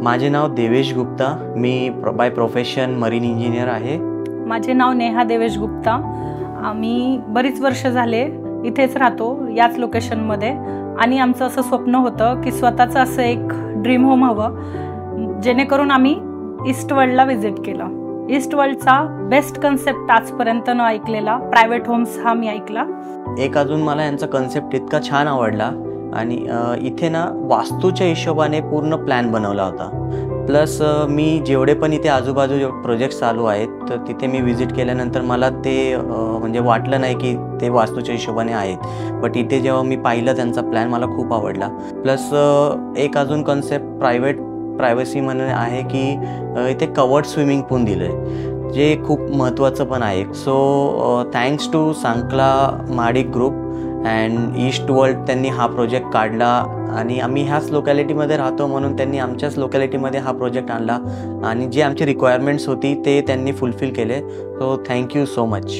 माझे नाव देवेश गुप्ता, मी by profession marine engineer आहे। माझे नाव नेहा देवेश गुप्ता। आम्ही बरीच वर्ष झाले इथेच राहतो, याच लोकेशनमध्ये, आणि आमचं असं स्वप्न होतं की स्वतःचं असं एक ड्रीम होम हवं, जेणेकरून आम्ही ईस्ट वर्ल्डला व्हिजिट केलं। ईस्ट वर्ल्डचा बेस्ट कन्सेप्ट आजपर्यंत न ऐकलेला प्रायव्हेट होम्स हा मी ऐकला। एक अजून मला यांचा कन्सेप्ट इतका छान आवडला आणि इथे ना वास्तूच्या हिशोबाने पूर्ण प्लॅन बनवला होता। प्लस मी जेवढे पण इथे आजूबाजू प्रोजेक्ट्स चालू आहेत तर तिथे मी व्हिजिट केल्यानंतर मला ते म्हणजे वाटलं नाही की ते वास्तूच्या हिशोबाने आहेत, बट इथे जेव्हा मी पाहिलं त्यांचा प्लॅन मला खूप आवडला। प्लस एक अजून कन्सेप्ट प्रायव्हसी म्हणून आहे की इथे कवर्ड स्विमिंग पूल दिलं आहे, जे खूप महत्त्वाचं पण आहे। सो थँक्स टू सांकला माडिक ग्रुप अँड ईस्ट वर्ल्ड, त्यांनी हा प्रोजेक्ट काढला आणि आम्ही ह्याच लोकॅलिटीमध्ये राहतो म्हणून त्यांनी आमच्याच लोकॅलिटीमध्ये हा प्रोजेक्ट आणला आणि जे आमची रिक्वायरमेंट्स होती ते त्यांनी फुलफिल केले। So thank you so much.